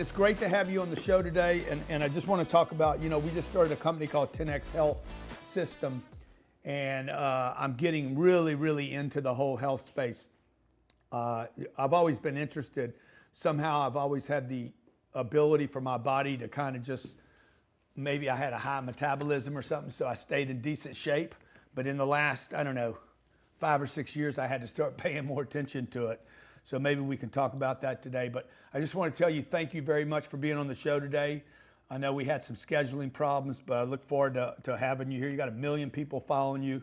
man, it's great to have you on the show today. And I just want to talk about, we just started a company called 10X Health System. And I'm getting really, really into the whole health space. I've always been interested. Somehow I've always had the ability for my body to kind of just, maybe I had a high metabolism or something, so I stayed in decent shape. But in the last, 5 or 6 years, I had to start paying more attention to it. So maybe we can talk about that today. But I just want to tell you, thank you very much for being on the show today. I know we had some scheduling problems, but I look forward to having you here. You got 1 million people following you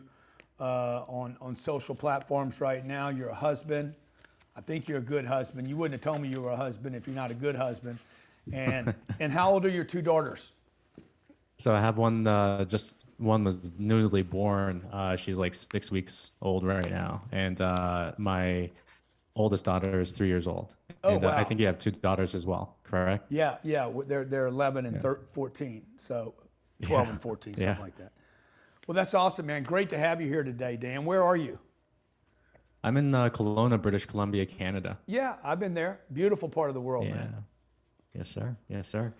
on social platforms right now. You're a husband. I think you're a good husband. You wouldn't have told me you were a husband if you're not a good husband. And how old are your 2 daughters? So I have one, just one was newly born. She's like 6 weeks old right now. And my oldest daughter is 3 years old. Oh, and, wow. I think you have 2 daughters as well, correct? Yeah. They're 11 and 14. So 12 and 14, something like that. Well, that's awesome, man. Great to have you here today, Dan. Where are you? I'm in Kelowna, British Columbia, Canada. Yeah, I've been there. Beautiful part of the world, man. Yes, sir. Yes, sir.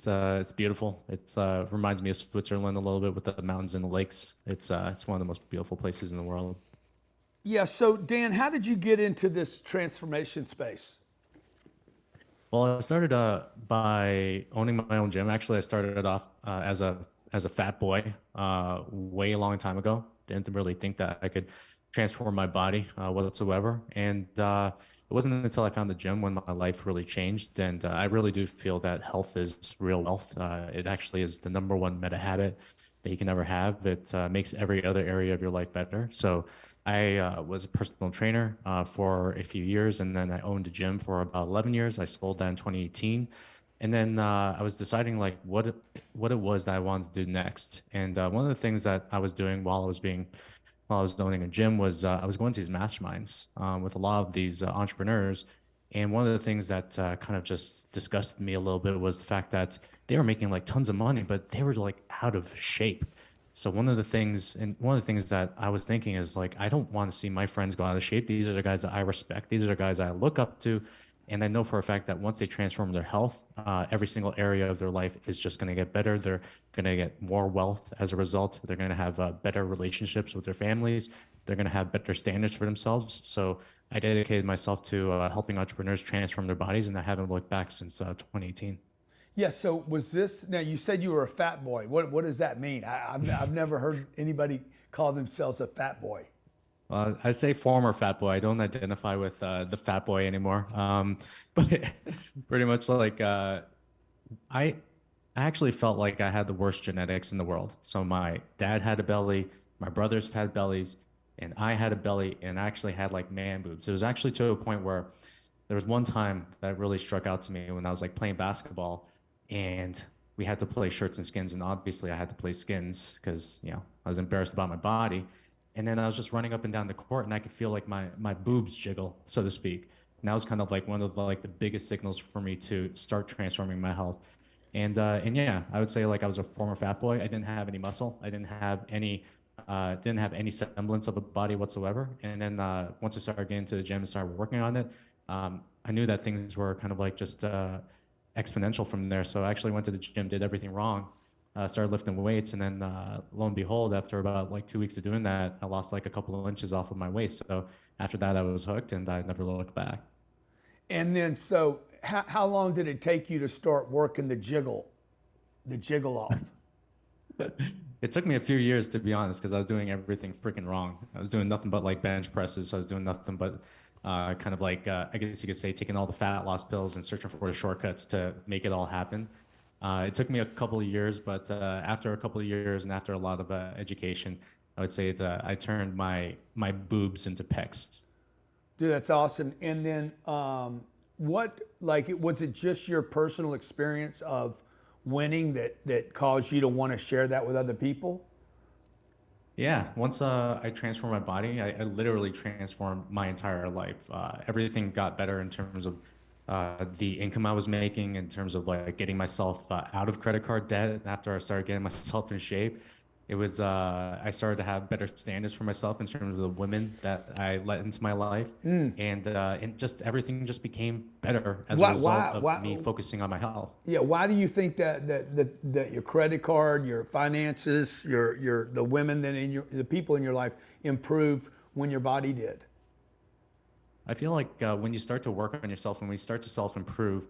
It's beautiful. It's reminds me of Switzerland a little bit with the mountains and the lakes. It's one of the most beautiful places in the world. Yeah. So Dan, how did you get into this transformation space? Well, I started by owning my own gym. Actually, I started off as a fat boy way a long time ago. Didn't really think that I could transform my body whatsoever. And it wasn't until I found the gym when my life really changed. And I really do feel that health is real wealth. It actually is the #1 meta habit that you can ever have. It makes every other area of your life better. So I was a personal trainer for a few years, and then I owned a gym for about 11 years. I sold that in 2018. And then I was deciding like what it was that I wanted to do next. And one of the things that I was doing while I was owning a gym was I was going to these masterminds with a lot of these entrepreneurs. And one of the things that kind of just disgusted me a little bit was the fact that they were making like tons of money, but they were like out of shape. So one of the things that I was thinking is like, I don't want to see my friends go out of shape. These are the guys that I respect. These are the guys I look up to. And I know for a fact that once they transform their health, every single area of their life is just going to get better. They're going to get more wealth as a result. They're going to have better relationships with their families. They're going to have better standards for themselves. So I dedicated myself to helping entrepreneurs transform their bodies, and I haven't looked back since 2018. Yeah. So was this, now you said you were a fat boy. What does that mean? I've never heard anybody call themselves a fat boy. I'd say former fat boy. I don't identify with the fat boy anymore. But pretty much like I actually felt like I had the worst genetics in the world. So my dad had a belly, my brothers had bellies, and I had a belly, and I actually had like man boobs. It was actually to a point where there was one time that really struck out to me when I was like playing basketball, and we had to play shirts and skins, and obviously I had to play skins because I was embarrassed about my body. And then I was just running up and down the court, and I could feel like my boobs jiggle, so to speak. And that was kind of like one of the biggest signals for me to start transforming my health. And yeah, I would say like I was a former fat boy. I didn't have any muscle. I didn't have any semblance of a body whatsoever. And then once I started getting to the gym and started working on it, I knew that things were kind of like just exponential from there. So I actually went to the gym, did everything wrong. Started lifting weights, and then lo and behold, after about like 2 weeks of doing that, I lost like a couple of inches off of my waist. So after that, I was hooked, and I never looked back. And then, so how long did it take you to start working the jiggle off? It took me a few years, to be honest, because I was doing everything freaking wrong. I was doing nothing but like bench presses. I was doing nothing but kind of like, I guess you could say, taking all the fat loss pills and searching for the shortcuts to make it all happen. It took me a couple of years, but after a couple of years and after a lot of education, I would say that I turned my boobs into pecs. Dude, that's awesome. And then was it just your personal experience of winning that caused you to want to share that with other people? Yeah, once I transformed my body, I literally transformed my entire life. Everything got better in terms of the income I was making, in terms of like getting myself out of credit card debt after I started getting myself in shape. It was I started to have better standards for myself in terms of the women that I let into my life, and just everything just became better as a result of me focusing on my health. Yeah, why do you think that your credit card, your finances, your the women that the people in your life improved when your body did? I feel like when you start to work on yourself and when you start to self improve,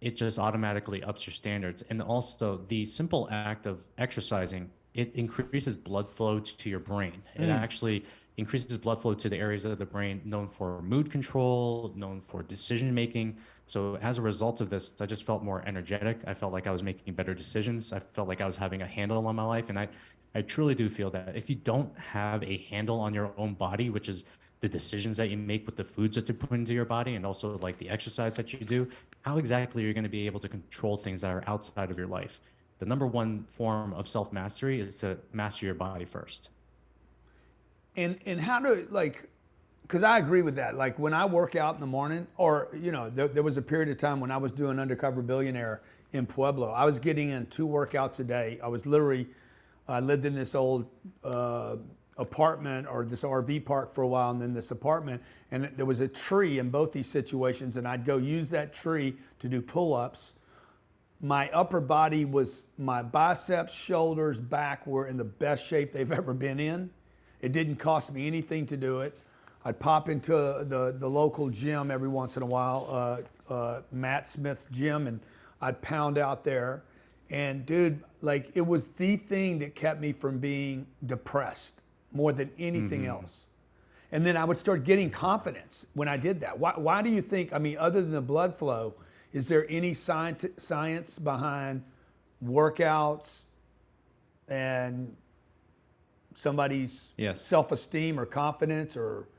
it just automatically ups your standards. And also, the simple act of exercising, it increases blood flow to your brain. It actually increases blood flow to the areas of the brain known for mood control, known for decision making. So as a result of this, I just felt more energetic. I felt like I was making better decisions. I felt like I was having a handle on my life. And I truly do feel that if you don't have a handle on your own body, which is the decisions that you make with the foods that you put into your body and also like the exercise that you do, how exactly are you going to be able to control things that are outside of your life? The number one form of self mastery is to master your body first. And how do like, because I agree with that. Like when I work out in the morning, or there was a period of time when I was doing Undercover Billionaire in Pueblo. I was getting in 2 workouts a day. I lived in this old apartment or this RV park for a while, and then this apartment, and there was a tree in both these situations, and I'd go use that tree to do pull-ups. My upper body my biceps, shoulders, back were in the best shape they've ever been in. It didn't cost me anything to do it. I'd pop into the local gym every once in a while, Matt Smith's gym, and I'd pound out there. And dude, like it was the thing that kept me from being depressed more than anything else. And then I would start getting confidence when I did that. Why do you think, I mean, other than the blood flow, is there any science behind workouts and somebody's self-esteem or confidence, or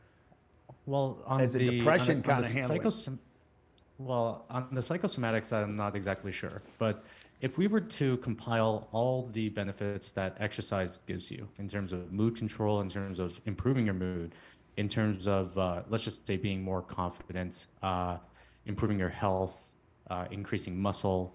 as a depression kind of handling? Well, on the psychosomatic side, I'm not exactly sure. But if we were to compile all the benefits that exercise gives you in terms of mood control, in terms of improving your mood, in terms of, let's just say, being more confident, improving your health, increasing muscle,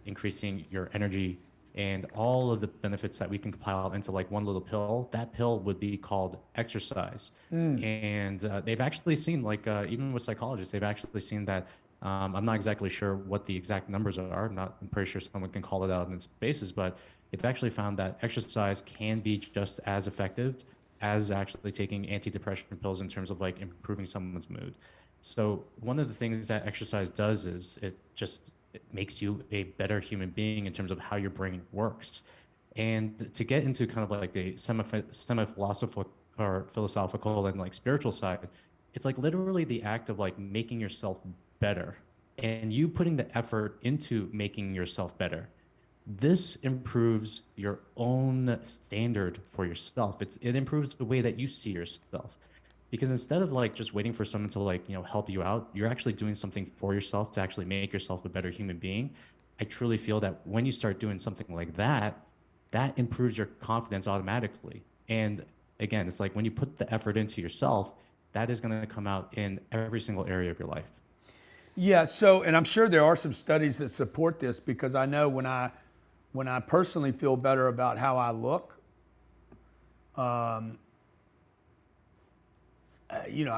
increasing your energy, and all of the benefits that we can compile into like one little pill, that pill would be called exercise. And they've actually seen, like, even with psychologists, they've actually seen that. I'm not exactly sure what the exact numbers are. I'm pretty sure someone can call it out in its basis, but they've actually found that exercise can be just as effective as actually taking antidepressant pills in terms of like improving someone's mood. So one of the things that exercise does is it makes you a better human being in terms of how your brain works. And to get into kind of like the semi-philosophical or philosophical and like spiritual side, it's like literally the act of like making yourself better and you putting the effort into making yourself better. This improves your own standard for yourself. It improves the way that you see yourself. Because instead of like just waiting for someone to like, help you out, you're actually doing something for yourself to actually make yourself a better human being. I truly feel that when you start doing something like that, that improves your confidence automatically. And again, it's like when you put the effort into yourself, that is going to come out in every single area of your life. Yeah, so, and I'm sure there are some studies that support this, because I know when I personally feel better about how I look, I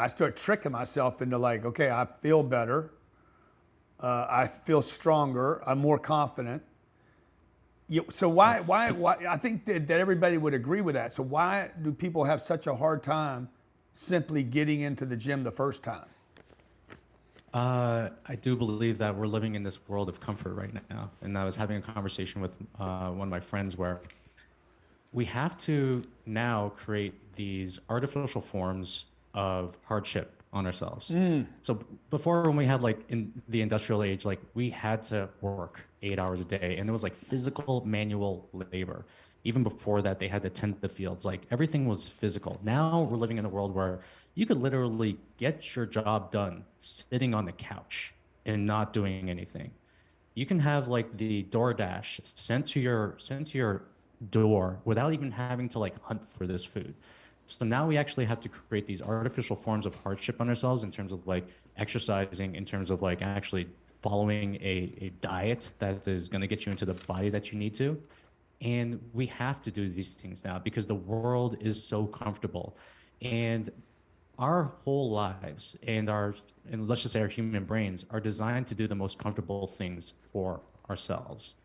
start tricking myself into like, okay, I feel better, I feel stronger, I'm more confident. So why? I think that everybody would agree with that. So why do people have such a hard time simply getting into the gym the first time? I do believe that we're living in this world of comfort right now. And I was having a conversation with one of my friends where we have to now create these artificial forms of hardship on ourselves. So before, when we had like in the industrial age, like we had to work 8 hours a day and it was like physical manual labor. Even before that, they had to tend the fields. Like everything was physical. Now we're living in a world where you could literally get your job done sitting on the couch and not doing anything. You can have like the DoorDash sent to your door without even having to like hunt for this food. So now we actually have to create these artificial forms of hardship on ourselves in terms of like exercising, in terms of like actually following a diet that is going to get you into the body that you need to. And we have to do these things now because the world is so comfortable. And our whole lives and let's just say our human brains are designed to do the most comfortable things for ourselves.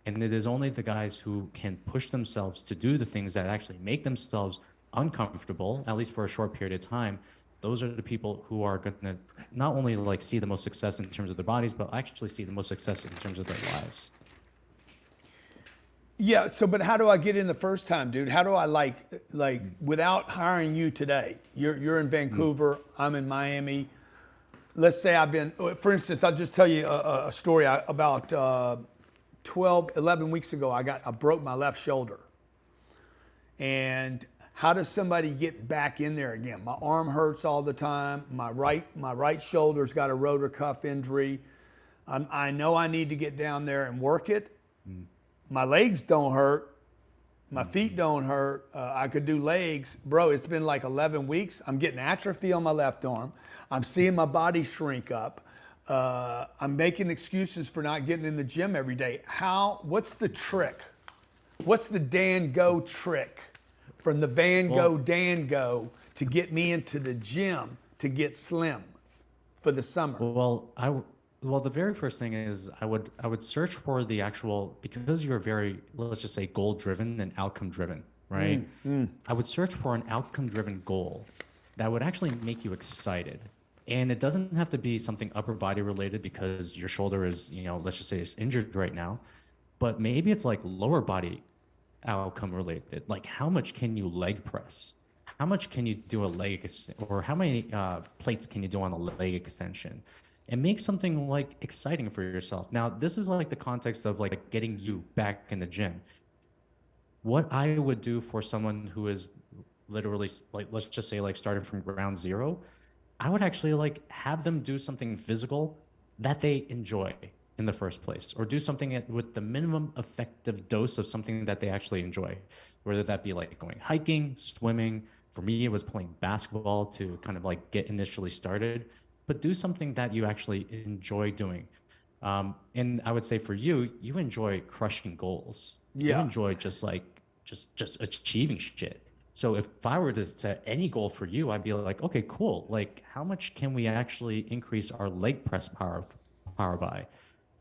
And it is only the guys who can push themselves to do the things that actually make themselves uncomfortable, at least for a short period of time. Those are the people who are going to not only like see the most success in terms of their bodies, but actually see the most success in terms of their lives. Yeah. So, but how do I get in the first time, dude? How do I like without hiring you today? You're in Vancouver. I'm in Miami. Let's say I've been, for instance, I'll just tell you a story about 11 weeks ago. I broke my left shoulder. And how does somebody get back in there again? My arm hurts all the time. My right shoulder's got a rotor cuff injury. I know I need to get down there and work it. My legs don't hurt. My feet don't hurt. I could do legs. Bro, it's been like 11 weeks. I'm getting atrophy on my left arm. I'm seeing my body shrink up. I'm making excuses for not getting in the gym every day. What's the trick? What's the Dan Go trick from the Van Gogh Dan Go to get me into the gym to get slim for the summer? Well, the very first thing is I would search for the actual, because you're very, let's just say, goal driven and outcome driven, right? I would search for an outcome driven goal that would actually make you excited. And it doesn't have to be something upper body related because your shoulder is, let's just say it's injured right now, but maybe it's like lower body outcome related. Like how much can you leg press? How much can you do or how many plates can you do on a leg extension? And make something like exciting for yourself. Now, this is like the context of like getting you back in the gym. What I would do for someone who is literally like, let's just say like starting from ground zero, I would actually like have them do something physical that they enjoy in the first place, or do something with the minimum effective dose of something that they actually enjoy, whether that be like going hiking, swimming. For me, it was playing basketball to kind of like get initially started, but do something that you actually enjoy doing. And I would say for you, you enjoy crushing goals. You enjoy just achieving shit. So if I were to set any goal for you, I'd be like, okay, cool. Like, how much can we actually increase our leg press power by?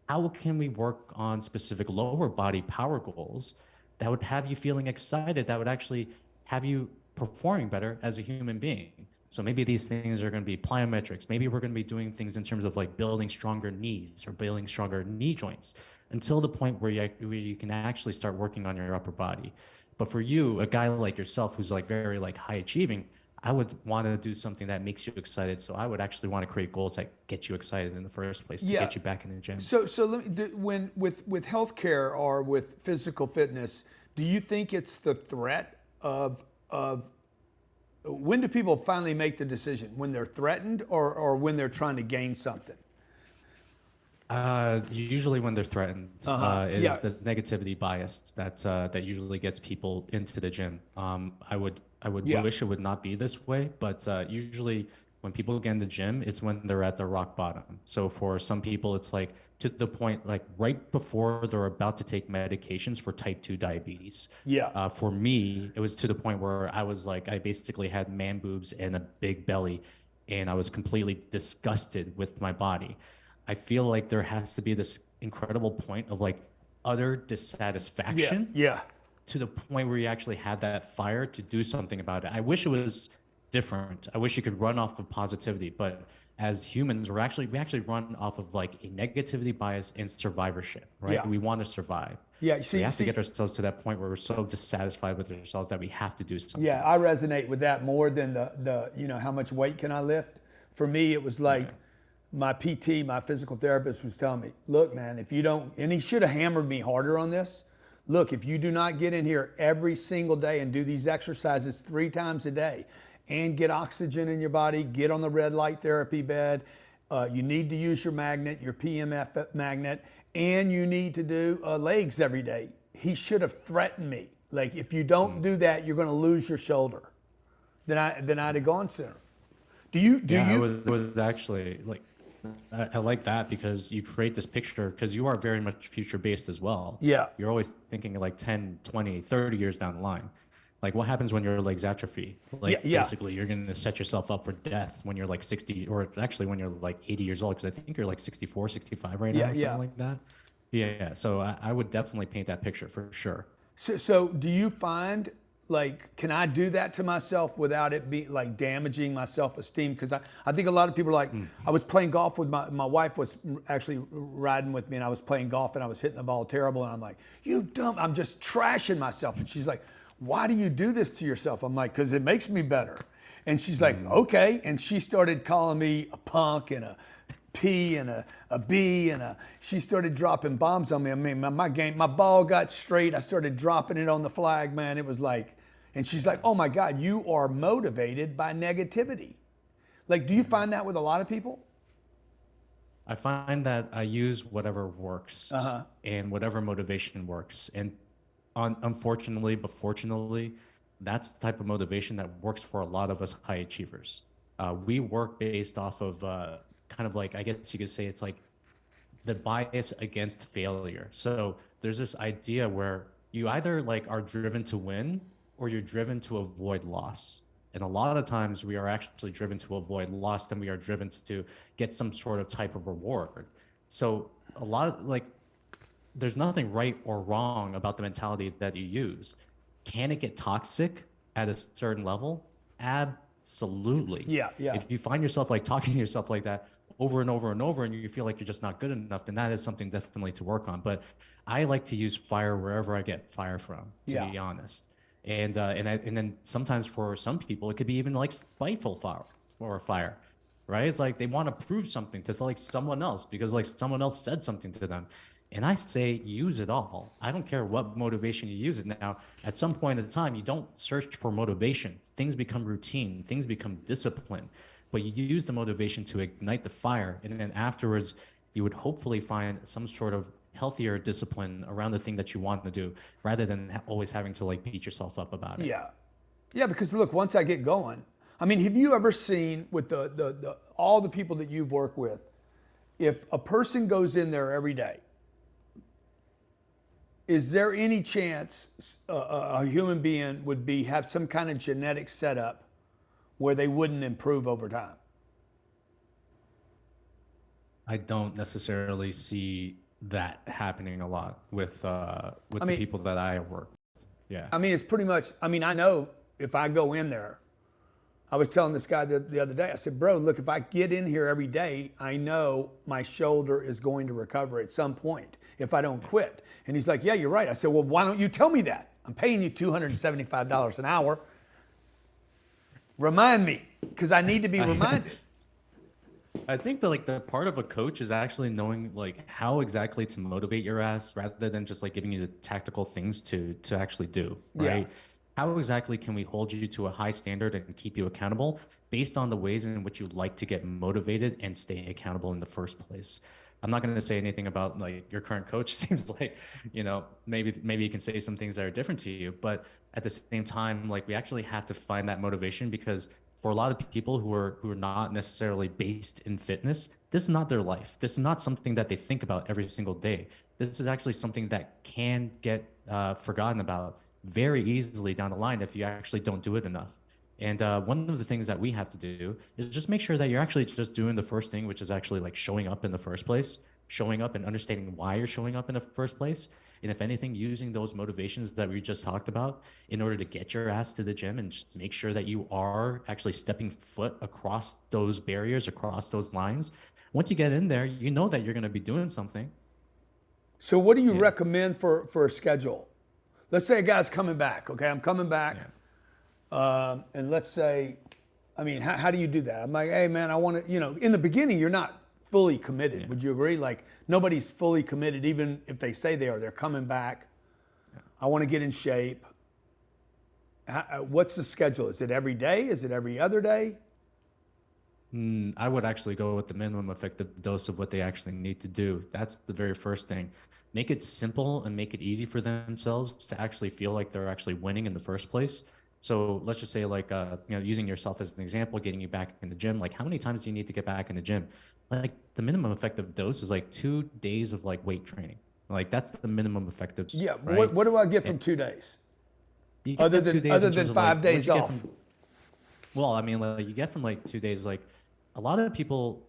How can we work on specific lower body power goals that would have you feeling excited, that would actually have you performing better as a human being? So maybe these things are going to be plyometrics. Maybe we're going to be doing things in terms of like building stronger knees or building stronger knee joints until the point where you can actually start working on your upper body. But for you, a guy like yourself who's like very like high achieving, I would want to do something that makes you excited. So I would actually want to create goals that get you excited in the first place to get you back in the gym. So when with healthcare or with physical fitness, do you think it's the threat of when do people finally make the decision? When they're threatened or when they're trying to gain something? Usually when they're threatened, is the negativity bias that usually gets people into the gym. I would wish it would not be this way, but usually when people get in the gym, it's when they're at the rock bottom. So for some people, it's like to the point, like right before they're about to take medications for type 2 diabetes. For me, it was to the point where I was like, I basically had man boobs and a big belly, and I was completely disgusted with my body. I feel like there has to be this incredible point of like utter dissatisfaction to the point where you actually have that fire to do something about it. I wish it was different. I wish you could run off of positivity, but as humans, we actually run off of like a negativity bias and survivorship, right? We want to survive. We have to get ourselves to that point where we're so dissatisfied with ourselves that we have to do something. Yeah, I resonate with that more than the how much weight can I lift? For me, it was like my PT, my physical therapist was telling me, look, man, if you don't, and he should have hammered me harder on this. Look, if you do not get in here every single day and do these exercises 3 times a day and get oxygen in your body, get on the red light therapy bed, you need to use your magnet, your PMF magnet, and you need to do legs every day. He should have threatened me. Like, if you don't do that, you're going to lose your shoulder. Then I'd have gone sooner. I would actually like. I like that because you create this picture because you are very much future based as well. Yeah. You're always thinking like 10, 20, 30 years down the line. Like what happens when your legs atrophy? Yeah. Like Yeah. basically you're going to set yourself up for death when you're like 60 or actually when you're like 80 years old because I think you're like 64, 65 right Yeah. now, Yeah. something like that. Yeah. So I would definitely paint that picture for sure. So do you find like, can I do that to myself without it be like damaging my self-esteem? Because I think a lot of people are like, I was playing golf with my wife was actually riding with me and I was playing golf and I was hitting the ball terrible. And I'm like, you dumb, I'm just trashing myself. And she's like, why do you do this to yourself? I'm like, because it makes me better. And she's like, okay. And she started calling me a punk and a P and a B she started dropping bombs on me. I mean, my ball got straight. I started dropping it on the flag, man. It was like, and she's like, oh my God, you are motivated by negativity. Like, do you find that with a lot of people? I find that I use whatever works and whatever motivation works. And unfortunately, but fortunately, that's the type of motivation that works for a lot of us high achievers. We work based off of kind of like, I guess you could say it's like the bias against failure. So there's this idea where you either like are driven to win or you're driven to avoid loss. And a lot of times we are actually driven to avoid loss than we are driven to get some sort of type of reward. So a lot of like there's nothing right or wrong about the mentality that you use. Can it get toxic at a certain level? Absolutely. Yeah, yeah. If you find yourself like talking to yourself like that over and over and over and you feel like you're just not good enough, then that is something definitely to work on. But I like to use fire wherever I get fire from, to be honest. And then sometimes for some people it could be even like spiteful fire, right? It's like they want to prove something to like someone else because like someone else said something to them. And I say use it all. I don't care what motivation you use it. Now, at some point in time, you don't search for motivation. Things become routine, things become discipline. But you use the motivation to ignite the fire. And then afterwards, you would hopefully find some sort of healthier discipline around the thing that you want to do rather than always having to like beat yourself up about it. Yeah. Yeah, because look, once I get going, I mean, have you ever seen with the all the people that you've worked with, if a person goes in there every day, is there any chance a human being would have some kind of genetic setup where they wouldn't improve over time? I don't necessarily see that happening a lot with the people that I work with. Yeah. I mean, it's pretty much, I mean, I know if I go in there, I was telling this guy the other day, I said, bro, look, if I get in here every day, I know my shoulder is going to recover at some point if I don't quit. And he's like, yeah, you're right. I said, well, why don't you tell me that? I'm paying you $275 an hour. Remind me, because I need to be reminded. I think that like the part of a coach is actually knowing like how exactly to motivate your ass rather than just like giving you the tactical things to actually do, right? Yeah. How exactly can we hold you to a high standard and keep you accountable based on the ways in which you like to get motivated and stay accountable in the first place? I'm not going to say anything about like your current coach. Seems like, you know, maybe you can say some things that are different to you, but at the same time, like we actually have to find that motivation because for a lot of people who are not necessarily based in fitness, this is not their life. This is not something that they think about every single day. This is actually something that can get forgotten about very easily down the line if you actually don't do it enough. And one of the things that we have to do is just make sure that you're actually just doing the first thing, which is actually like showing up in the first place, showing up and understanding why you're showing up in the first place. And if anything, using those motivations that we just talked about in order to get your ass to the gym and just make sure that you are actually stepping foot across those barriers, across those lines. Once you get in there, you know that you're going to be doing something. So what do you recommend for a schedule? Let's say a guy's coming back, okay? I'm coming back. And let's say, I mean, how do you do that? I'm like, hey, man, I want to, you know, in the beginning, you're not fully committed. Would you agree? Like, nobody's fully committed, even if they say they are. They're coming back. I want to get in shape. What's the schedule? Is it every day? Is it every other day? I would actually go with the minimum effective dose of what they actually need to do. That's the very first thing. Make it simple and make it easy for themselves to actually feel like they're actually winning in the first place. So let's just say like, using yourself as an example, getting you back in the gym, like how many times do you need to get back in the gym? Like the minimum effective dose is like 2 days of like weight training. Like that's the minimum effective, Yeah, but right? what do I get And from 2 days? you Other get two than days in terms of like 5 days what you get off. from, well, I mean, like you get from like 2 days, like a lot of people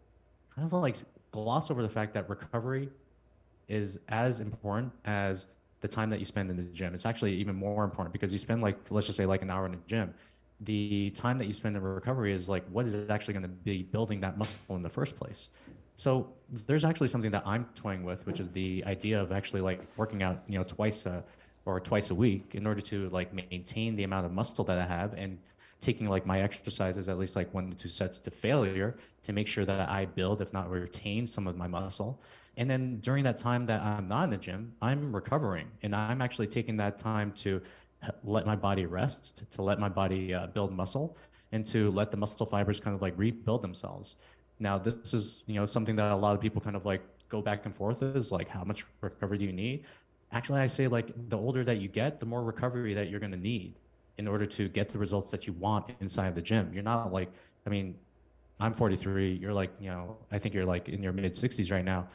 kind of like gloss over the fact that recovery is as important as the time that you spend in the gym. It's actually even more important because you spend like, let's just say like an hour in the gym. The time that you spend in recovery is like what is actually going to be building that muscle in the first place. So there's actually something that I'm toying with, which is the idea of actually like working out, twice a week in order to like maintain the amount of muscle that I have and taking like my exercises at least like 1 to 2 sets to failure to make sure that I build, if not retain, some of my muscle. And then during that time that I'm not in the gym, I'm recovering and I'm actually taking that time to let my body rest, to let my body build muscle, and to let the muscle fibers kind of like rebuild themselves. Now, this is something that a lot of people kind of like go back and forth is like, how much recovery do you need? Actually, I say like the older that you get, the more recovery that you're going to need in order to get the results that you want inside of the gym. You're not like, I mean, I'm 43. You're like, I think you're like in your mid 60s right now.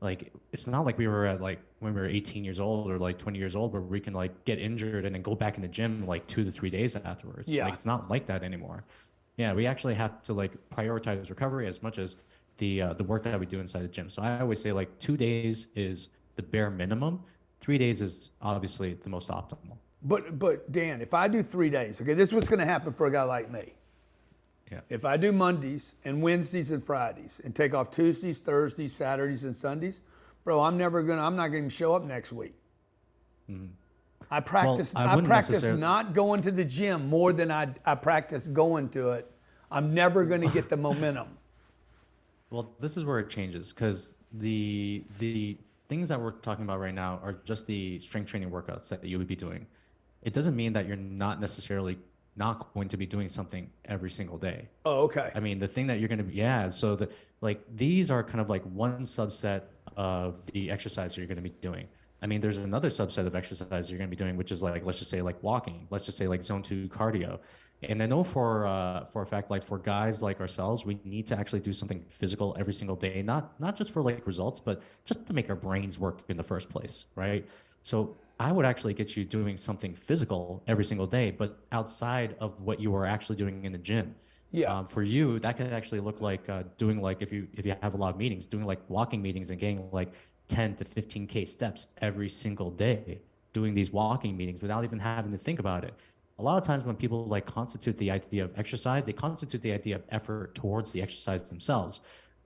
Like, it's not like we were at like when we were 18 years old or like 20 years old where we can like get injured and then go back in the gym like 2 to 3 days afterwards. Like, Yeah. it's not like that anymore. Yeah, we actually have to like prioritize recovery as much as the work that we do inside the gym. So I always say like 2 days is the bare minimum. 3 days is obviously the most optimal. But Dan, if I do 3 days, okay, this is what's going to happen for a guy like me. Yeah. If I do Mondays and Wednesdays and Fridays and take off Tuesdays, Thursdays, Saturdays, and Sundays, bro, I'm not going to even show up next week. I practice. I I wouldn't practice necessarily. not going to the gym more than I practice going to it. I'm never going to get the momentum. Well, this is where it changes because the things that we're talking about right now are just the strength training workouts that you would be doing. It doesn't mean that you're not necessarily not going to be doing something every single day. Oh, okay. I mean, the thing that you're going to be, yeah. So these are kind of like one subset of the exercise you're going to be doing. I mean, there's another subset of exercise you're going to be doing, which is like, let's just say like walking, let's just say like zone 2 cardio. And I know for a fact, like for guys like ourselves, we need to actually do something physical every single day, not just for like results, but just to make our brains work in the first place, right? So I would actually get you doing something physical every single day, but outside of what you are actually doing in the gym. Yeah. For you, that could actually look like doing like if you have a lot of meetings, doing like walking meetings and getting like 10 to 15K steps every single day, doing these walking meetings without even having to think about it. A lot of times when people like constitute the idea of exercise, they constitute the idea of effort towards the exercise themselves.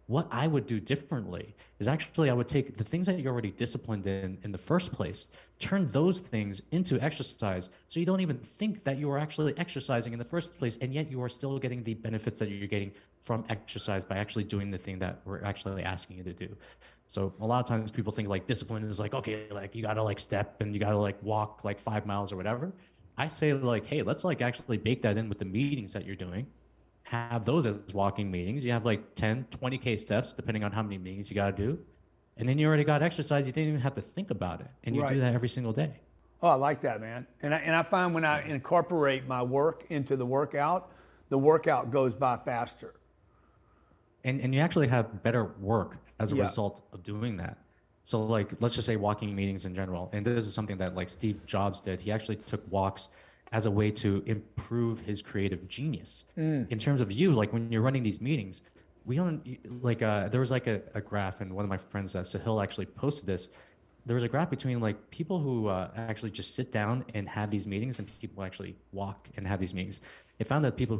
What I would do differently is actually I would take the things that you're already disciplined in the first place, turn those things into exercise so you don't even think that you are actually exercising in the first place, and yet you are still getting the benefits that you're getting from exercise by actually doing the thing that we're actually asking you to do. So a lot of times people think like discipline is like, okay, like you gotta like step and you gotta like walk like 5 miles or whatever. I say like, hey, let's like actually bake that in with the meetings that you're doing, have those as walking meetings. You have like 10, 20K steps, depending on how many meetings you got to do. And then you already got exercise. You didn't even have to think about it. And you do Right. that every single day. Oh, I like that, man. And I find when I incorporate my work into the workout goes by faster. And you actually have better work as a Yeah. result of doing that. So like, let's just say walking meetings in general. And this is something that like Steve Jobs did. He actually took walks as a way to improve his creative genius. In terms of you, like when you're running these meetings, we don't like there was like a graph, and one of my friends Sahil actually posted this. There was a graph between like people who actually just sit down and have these meetings and people who actually walk and have these meetings. It found that people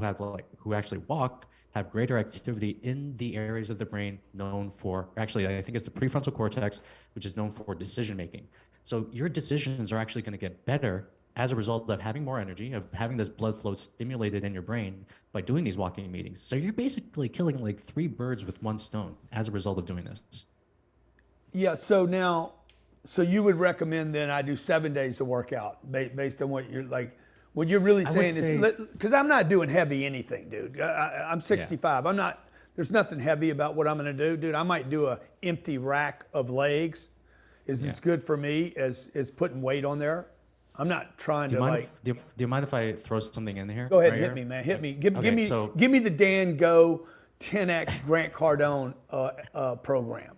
who actually walk have greater activity in the areas of the brain known for, actually I think it's the prefrontal cortex, which is known for decision making. So your decisions are actually going to get better as a result of having more energy, of having this blood flow stimulated in your brain by doing these walking meetings. So you're basically killing like 3 birds with 1 stone as a result of doing this. Yeah. So you would recommend then I do 7 days of workout based on what you're like. What you're really I saying would say, is because I'm not doing heavy anything, dude. I'm 65. I'm not. There's nothing heavy about what I'm going to do, dude. I might do a empty rack of legs. Is as good for me as putting weight on there. I'm not trying Do you to mind like. if do you mind if I throw something in here? Go ahead, Right hit here? me, man. Hit me. Give, Okay, so give me the Dan Go 10x Grant Cardone program.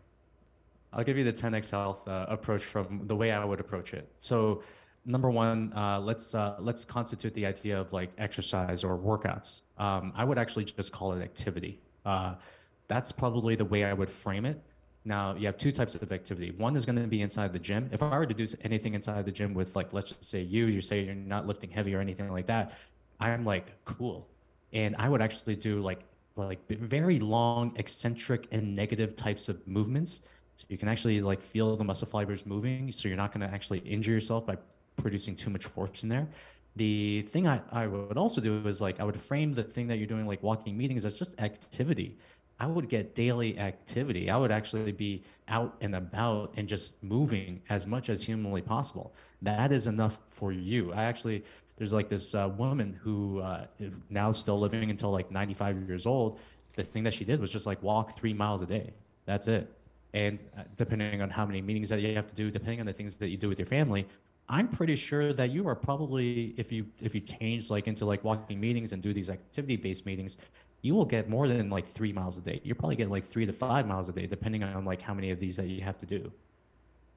I'll give you the 10x health approach from the way I would approach it. So, number one, let's constitute the idea of like exercise or workouts. I would actually just call it activity. That's probably the way I would frame it. Now, you have two types of activity. One is going to be inside the gym. If I were to do anything inside the gym with like, let's just say you say you're not lifting heavy or anything like that, I'm like, cool. And I would actually do like very long, eccentric and negative types of movements. So you can actually like feel the muscle fibers moving. So you're not going to actually injure yourself by producing too much force in there. The thing I would also do is like I would frame the thing that you're doing like walking meetings as just activity. I would get daily activity. I would actually be out and about and just moving as much as humanly possible. That is enough for you. There's like this woman who is now still living until like 95 years old. The thing that she did was just like walk 3 miles a day. That's it. And depending on how many meetings that you have to do, depending on the things that you do with your family, I'm pretty sure that you are probably, if you change like into like walking meetings and do these activity-based meetings, you will get more than like 3 miles a day. You'll probably get like 3 to 5 miles a day, depending on like how many of these that you have to do.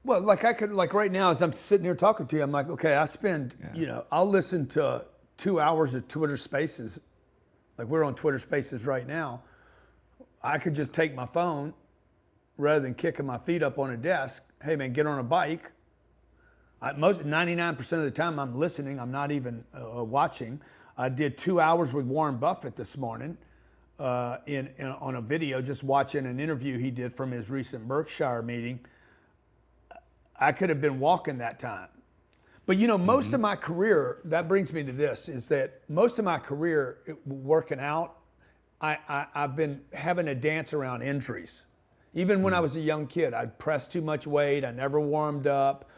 Well, like I could, like right now, as I'm sitting here talking to you, I'm like, okay, I spend, I'll listen to 2 hours of Twitter Spaces. Like we're on Twitter Spaces right now. I could just take my phone rather than kicking my feet up on a desk. Hey man, get on a bike. 99% of the time I'm listening. I'm not even watching. I did 2 hours with Warren Buffett this morning on a video, just watching an interview he did from his recent Berkshire meeting. I could have been walking that time. But most of my career, that brings me to this, is that most of my career working out, I've been having to dance around injuries. Even when I was a young kid, I'd press too much weight. I never warmed up.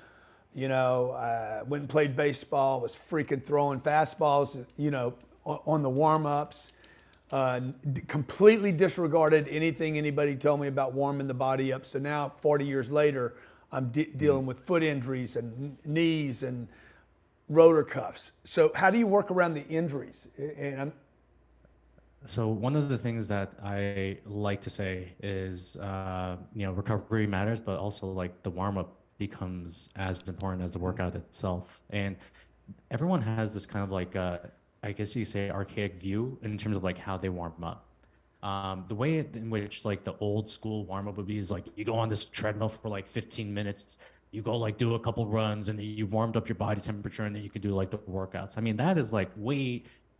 I went and played baseball, was freaking throwing fastballs, on the warm-ups. Completely disregarded anything anybody told me about warming the body up. So now, 40 years later, I'm dealing with foot injuries and knees and rotor cuffs. So how do you work around the injuries? So one of the things that I like to say is, recovery matters, but also like the warm up becomes as important as the workout itself. And everyone has this kind of like, I guess you say, archaic view in terms of like how they warm up. The way in which like the old school warm up would be is like you go on this treadmill for like 15 minutes, you go like do a couple runs, and you've warmed up your body temperature, and then you can do like the workouts. I mean, that is like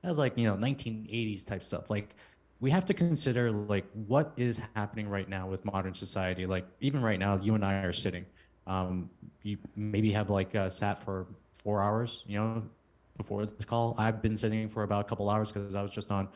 that's like 1980s type stuff. Like we have to consider like what is happening right now with modern society. Like even right now, you and I are sitting. You maybe have like sat for 4 hours, before this call. I've been sitting for about a couple hours because I was just on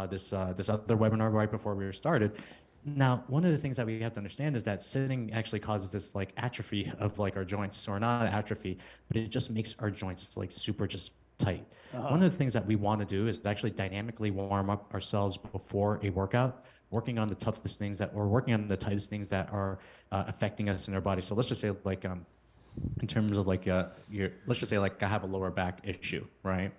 this other webinar right before we were started. Now, one of the things that we have to understand is that sitting actually causes this like atrophy of like our joints, or not atrophy, but it just makes our joints like super just tight. One of the things that we want to do is actually dynamically warm up ourselves before a workout, working on the toughest things or working on the tightest things that are affecting us in our body. So let's just say like in terms of like let's just say like I have a lower back issue, right?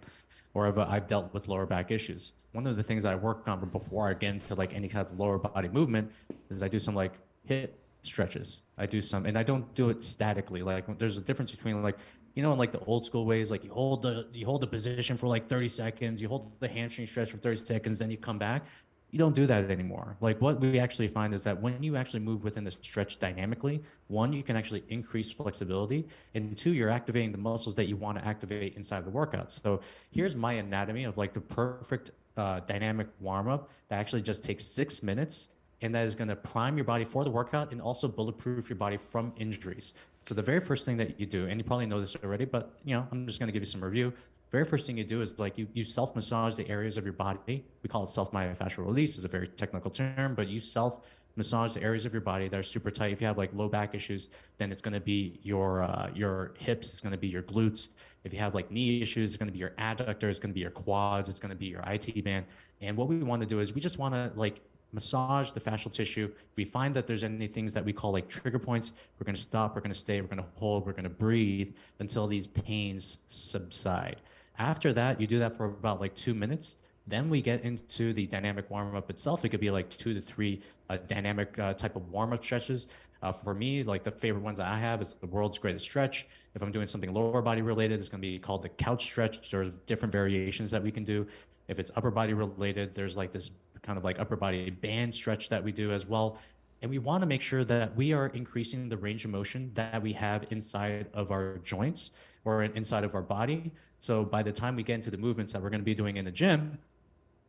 Or I've dealt with lower back issues. One of the things I work on before I get into like any kind of lower body movement is I do some like hip stretches. And I don't do it statically. Like there's a difference between like, in like the old school ways, like you hold the position for like 30 seconds, you hold the hamstring stretch for 30 seconds, then you come back. You don't do that anymore. Like what we actually find is that when you actually move within the stretch dynamically, one, you can actually increase flexibility, and two, you're activating the muscles that you want to activate inside of the workout. So here's my anatomy of like the perfect dynamic warm-up that actually just takes 6 minutes, and that is going to prime your body for the workout and also bulletproof your body from injuries. So the very first thing that you do, and you probably know this already, but I'm just going to give you some review. Very first thing you do is like you self-massage the areas of your body. We call it self-myofascial release. It's a very technical term, but you self-massage the areas of your body that are super tight. If you have like low back issues, then it's going to be your hips. It's going to be your glutes. If you have like knee issues, it's going to be your adductor. It's going to be your quads. It's going to be your IT band. And what we want to do is we just want to like massage the fascial tissue. If we find that there's any things that we call like trigger points, we're going to stop, we're going to stay, we're going to hold, we're going to breathe until these pains subside. After that, you do that for about like 2 minutes. Then we get into the dynamic warm up itself. It could be like 2 to 3 dynamic type of warm up stretches. For me, like the favorite ones that I have is the world's greatest stretch. If I'm doing something lower body related, it's going to be called the couch stretch. There's different variations that we can do. If it's upper body related, there's like this kind of like upper body band stretch that we do as well. And we want to make sure that we are increasing the range of motion that we have inside of our joints or inside of our body. So by the time we get into the movements that we're going to be doing in the gym,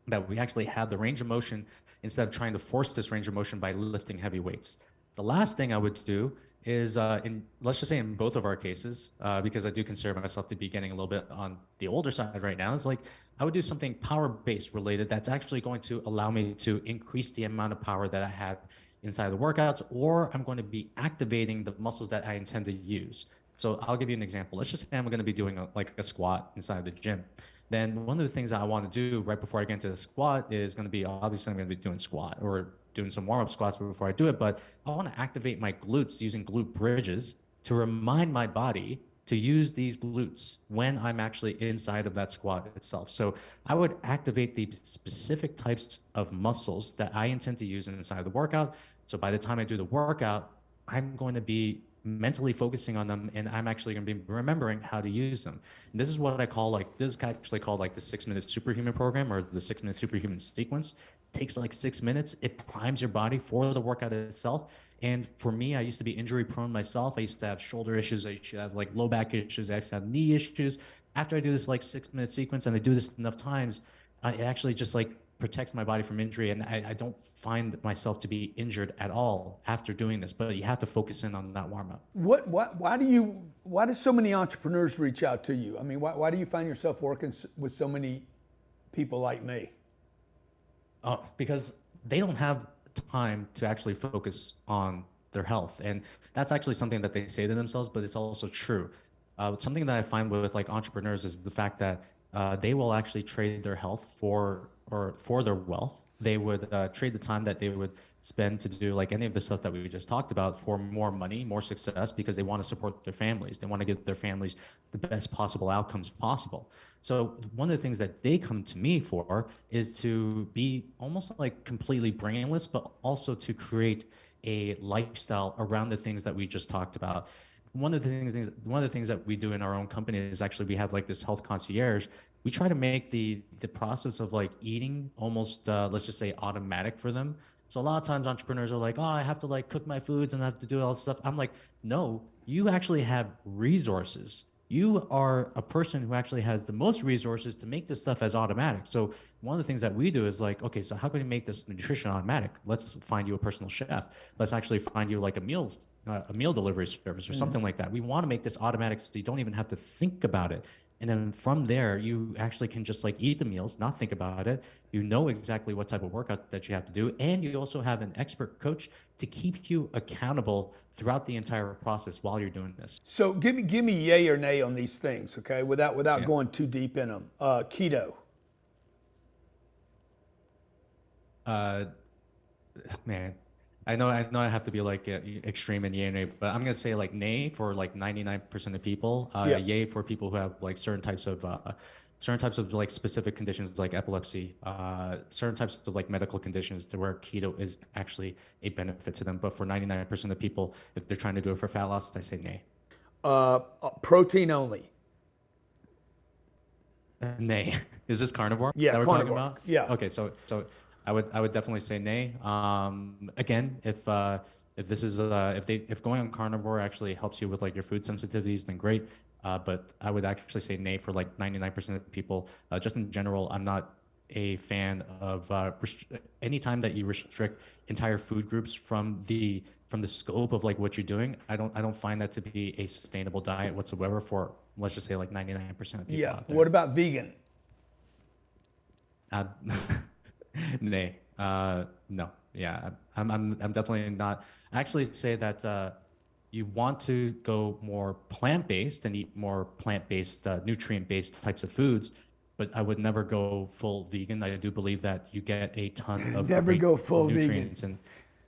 that we actually have the range of motion instead of trying to force this range of motion by lifting heavy weights. The last thing I would do is, let's just say in both of our cases, because I do consider myself to be getting a little bit on the older side right now, it's like I would do something power-based related that's actually going to allow me to increase the amount of power that I have inside the workouts, or I'm going to be activating the muscles that I intend to use. So I'll give you an example. Let's just say I'm going to be doing like a squat inside the gym. Then one of the things that I want to do right before I get into the squat is going to be, obviously I'm going to be doing squat or doing some warm-up squats before I do it, but I want to activate my glutes using glute bridges to remind my body to use these glutes when I'm actually inside of that squat itself. So I would activate the specific types of muscles that I intend to use inside the workout. So by the time I do the workout, I'm going to be mentally focusing on them, and I'm actually going to be remembering how to use them. And this is what I call like, this is actually called like the 6-minute superhuman program, or the 6-minute superhuman sequence. It takes like 6 minutes. It primes your body for the workout itself. And for me, I used to be injury prone myself. I used to have shoulder issues. I used to have like low back issues. I used to have knee issues. After I do this like 6-minute sequence, and I do this enough times, it actually just like protects my body from injury, and I don't find myself to be injured at all after doing this. But you have to focus in on that warm up. Why do so many entrepreneurs reach out to you? I mean, why do you find yourself working with so many people like me? Oh, because they don't have time to actually focus on their health, and that's actually something that they say to themselves, but it's also true. Something that I find with like entrepreneurs is the fact that they will actually trade their health for their wealth. They would trade the time that they would spend to do like any of the stuff that we just talked about for more money, more success, because they want to support their families. They want to give their families the best possible outcomes possible. So one of the things that they come to me for is to be almost like completely brainless, but also to create a lifestyle around the things that we just talked about. One of the things that we do in our own company is actually we have like this health concierge. We try to make the process of like eating almost let's just say automatic for them. So a lot of times entrepreneurs are like, oh, I have to like cook my foods and I have to do all this stuff. I'm like, no, you actually have resources. You are a person who actually has the most resources to make this stuff as automatic. So one of the things that we do is like, okay, so how can we make this nutrition automatic? Let's find you a personal chef. Let's actually find you like a meal delivery service or something like that. We want to make this automatic so you don't even have to think about it. And then from there, you actually can just like eat the meals, not think about it. You know exactly what type of workout that you have to do. And you also have an expert coach to keep you accountable throughout the entire process while you're doing this. So give me yay or nay on these things, okay? Without Yeah. going too deep in them. Keto. Man, I know I have to be like extreme in yay or nay, but I'm gonna say like nay for like 99% of people. Yeah. Yay for people who have like certain types of like specific conditions like epilepsy, certain types of like medical conditions to where keto is actually a benefit to them. But for 99% of people, if they're trying to do it for fat loss, I say nay. Protein only. Nay. Is this carnivore Yeah, that we're carnivore. talking about? Yeah. Okay, so I would definitely say nay. Again, if going on carnivore actually helps you with like your food sensitivities, then great. But I would actually say nay for like 99% of people. Just in general, I'm not a fan of anytime that you restrict entire food groups from the scope of like what you're doing. I don't find that to be a sustainable diet whatsoever for, let's just say, like 99% of people Yeah. out there. What about vegan? Nay. No. Yeah. I'm definitely not. I actually say that you want to go more plant-based and eat more plant-based, nutrient-based types of foods. but I would never go full vegan. I do believe that you get a ton of Never great go full vegan. nutrients and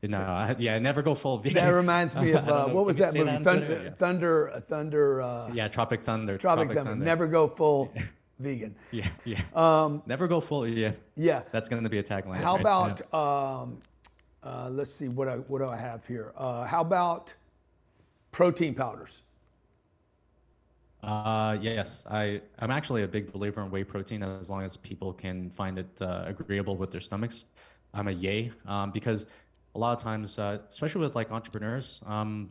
no, yeah, never go full vegan. That reminds me of I don't know. what Can was we that say movie? on Twitter? Yeah. Thunder. Yeah, Tropic Thunder. Tropic Thunder. Never go full vegan. Yeah, yeah. Never go full. Yeah, Yeah. that's going to be a tagline. How right? about let's see what do I have here? How about protein powders? Yes, I'm actually a big believer in whey protein as long as people can find it agreeable with their stomachs. I'm a yay because a lot of times, especially with like entrepreneurs,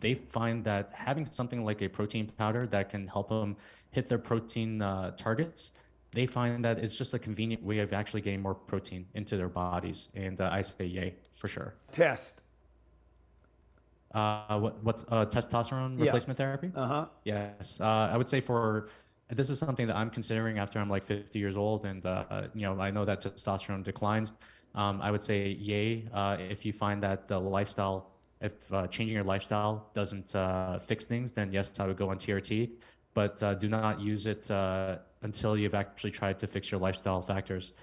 they find that having something like a protein powder that can help them hit their protein targets, they find that it's just a convenient way of actually getting more protein into their bodies. And I say yay for sure. Test. What's testosterone replacement therapy? Yes, I would say for this is something that I'm considering after I'm like 50 years old, and I know that testosterone declines. I would say yay if you find that the lifestyle, if changing your lifestyle doesn't fix things, then yes, I would go on TRT, but do not use it until you've actually tried to fix your lifestyle factors.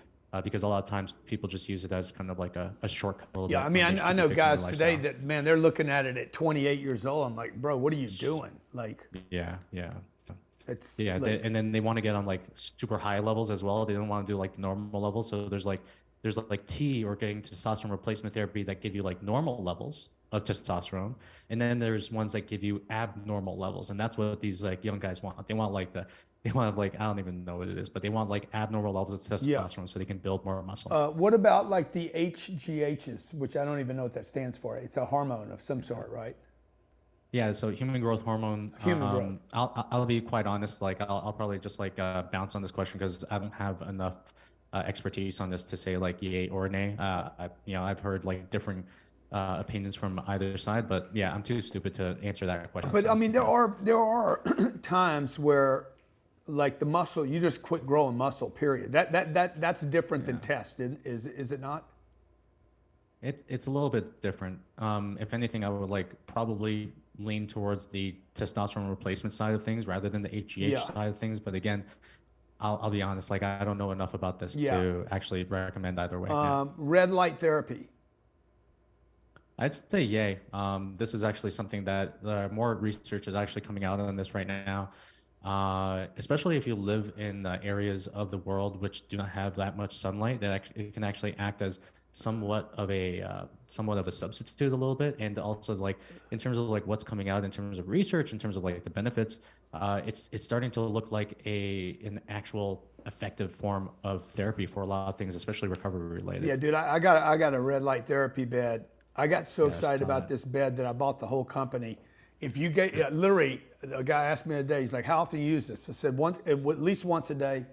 Because a lot of times people just use it as kind of like a shortcut. Yeah, I mean, I know guys today that, man, they're looking at it at 28 years old. I'm like, bro, what are you doing? Like, yeah. it's like, and then they want to get on like super high levels as well. They don't want to do like the normal levels. So there's like T or getting testosterone replacement therapy that give you like normal levels of testosterone, and then there's ones that give you abnormal levels, and that's what these like young guys want. They want like I don't even know what it is, but they want like abnormal levels of testosterone so they can build more muscle. What about like the HGHs, which I don't even know what that stands for? It's a hormone of some sort, right? Yeah, so human growth hormone. Human growth. I'll be quite honest. Like I'll probably just like bounce on this question because I don't have enough expertise on this to say like yay or nay. I've heard like different opinions from either side, but yeah, I'm too stupid to answer that question. But I mean, there are times where, like the muscle, you just quit growing muscle. Period. That's different than test, is it not? It's a little bit different. If anything, I would like probably lean towards the testosterone replacement side of things rather than the HGH side of things. But again, I'll be honest, like I don't know enough about this to actually recommend either way. Red light therapy. I'd say yay. This is actually something that more research is actually coming out on this right now. Especially if you live in areas of the world which do not have that much sunlight, that it can actually act as somewhat of a substitute a little bit. And also like in terms of like what's coming out in terms of research, in terms of like the benefits, it's starting to look like an actual effective form of therapy for a lot of things, especially recovery related. Yeah, dude, I got a red light therapy bed. I got so excited about this bed that I bought the whole company. If you get literally, a guy asked me today, he's like, how often do you use this? I said, at least once a day.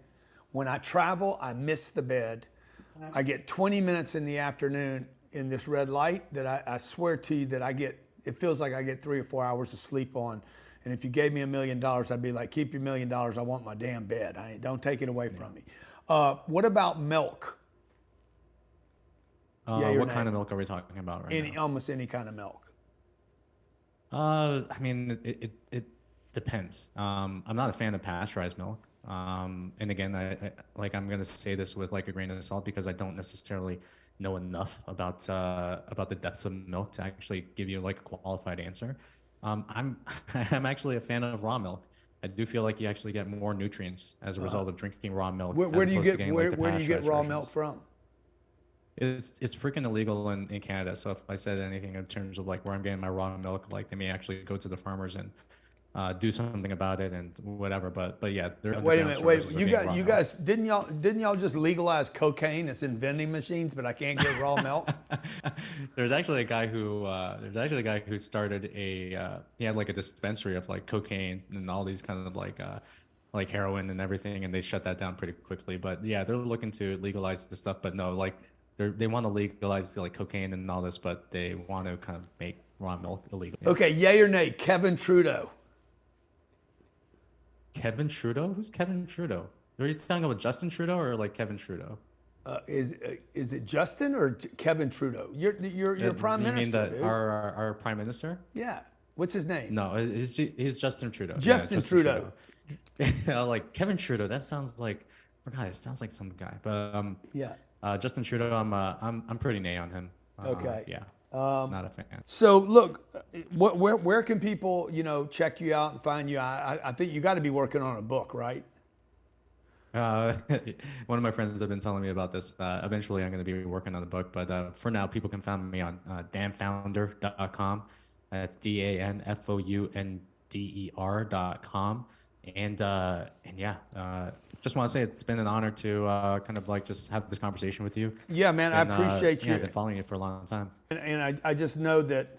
When I travel, I miss the bed. I get 20 minutes in the afternoon in this red light that I swear to you that it feels like I get 3 or 4 hours of sleep on. And if you gave me $1 million, I'd be like, keep your $1 million. I want my damn bed. Don't take it away from me. What about milk? What kind of milk are we talking about right now? Almost any kind of milk. I mean, it depends. I'm not a fan of pasteurized milk. And again, I'm going to say this with like a grain of salt because I don't necessarily know enough about the depths of milk to actually give you like a qualified answer. I'm actually a fan of raw milk. I do feel like you actually get more nutrients as a result of drinking raw milk. Where do you get raw milk from? It's freaking illegal in Canada. So if I said anything in terms of like where I'm getting my raw milk, like they may actually go to the farmers and do something about it and whatever. But yeah, wait a minute. You guys didn't y'all just legalize cocaine? It's in vending machines, but I can't get raw milk. There's actually a guy who started he had like a dispensary of like cocaine and all these kind of like heroin and everything, and they shut that down pretty quickly. But yeah, they're looking to legalize this stuff, but no, like they want to legalize like cocaine and all this, but they want to kind of make raw milk illegal. Okay, yay or nay, Kevin Trudeau? Kevin Trudeau? Who's Kevin Trudeau? Are you talking about Justin Trudeau or like Kevin Trudeau? Is it Justin or Kevin Trudeau? Your prime minister. You mean our prime minister? Yeah. What's his name? No, he's Justin Trudeau. Justin Trudeau. Like Kevin Trudeau. That sounds like forgot. It sounds like some guy, but Yeah. Justin Trudeau. I'm pretty nay on him. Okay. Yeah. Not a fan. So look, where can people, check you out and find you? I think you got to be working on a book, right? One of my friends have been telling me about this. Eventually, I'm going to be working on the book, but for now, people can find me on danfounder.com. That's DANFOUNDER.com. And yeah, just want to say it's been an honor to kind of like just have this conversation with you. Yeah, man, I appreciate you. Yeah, I've been following you for a long time. And I just know that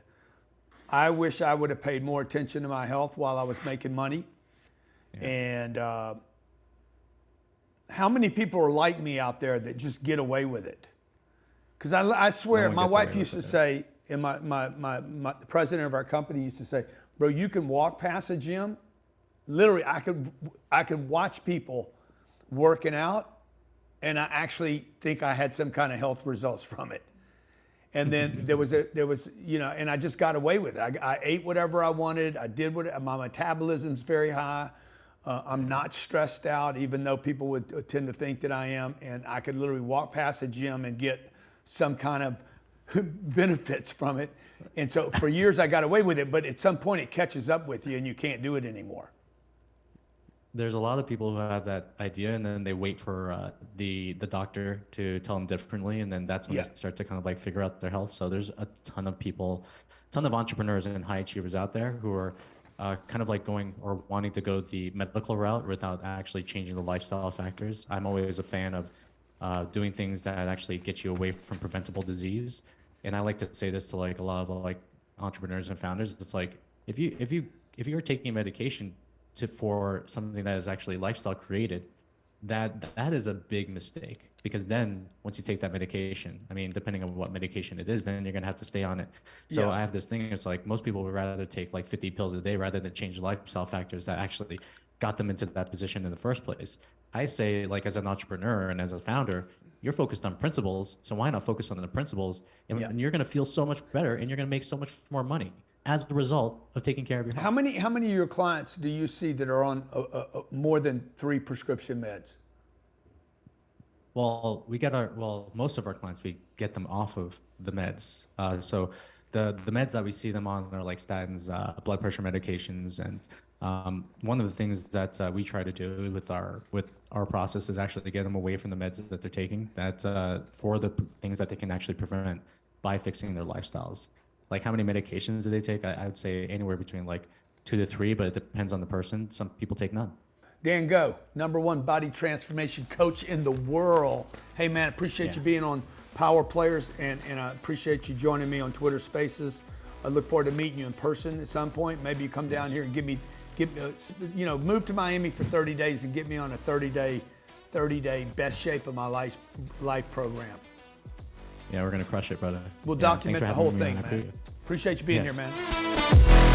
I wish I would have paid more attention to my health while I was making money. Yeah. And how many people are like me out there that just get away with it? Because I swear, No one my gets wife away used to with it. say, and the president of our company used to say, bro, you can walk past a gym. Literally, I could watch people working out, and I actually think I had some kind of health results from it. And then there was, and I just got away with it. I ate whatever I wanted. I did my metabolism's very high. I'm not stressed out, even though people would tend to think that I am. And I could literally walk past a gym and get some kind of benefits from it. And so for years I got away with it, but at some point it catches up with you and you can't do it anymore. There's a lot of people who have that idea, and then they wait for the doctor to tell them differently, and then that's when Yeah. they start to kind of like figure out their health. So there's a ton of people, ton of entrepreneurs and high achievers out there who are kind of like going or wanting to go the medical route without actually changing the lifestyle factors. I'm always a fan of doing things that actually get you away from preventable disease. And I like to say this to like a lot of like entrepreneurs and founders. It's like if you're taking medication for something that is actually lifestyle created, that is a big mistake, because then once you take that medication, I mean, depending on what medication it is, then you're gonna have to stay on it. So Yeah. I have this thing. It's like most people would rather take like 50 pills a day rather than change the lifestyle factors that actually got them into that position in the first place. I say, like, as an entrepreneur and as a founder, you're focused on principles, so why not focus on the principles? And, Yeah. and you're gonna feel so much better, and you're gonna make so much more money as a result of taking care of your health. How many of your clients do you see that are on more than 3 prescription meds? Well, most of our clients, we get them off of the meds. So the meds that we see them on are like statins, blood pressure medications, and one of the things that we try to do with our process is actually to get them away from the meds that they're taking, that for the things that they can actually prevent by fixing their lifestyles. Like, how many medications do they take? I would say anywhere between like 2 to 3, but it depends on the person. Some people take none. Dan Go, #1 body transformation coach in the world. Hey man, appreciate you being on Power Players, and I appreciate you joining me on Twitter Spaces. I look forward to meeting you in person at some point. Maybe you come down here and move to Miami for 30 days and get me on a 30-day best shape of my life program. Yeah, we're gonna crush it, brother. We'll Yeah, document thanks for the whole having me thing, on. man. Appreciate you being Yes. here, man.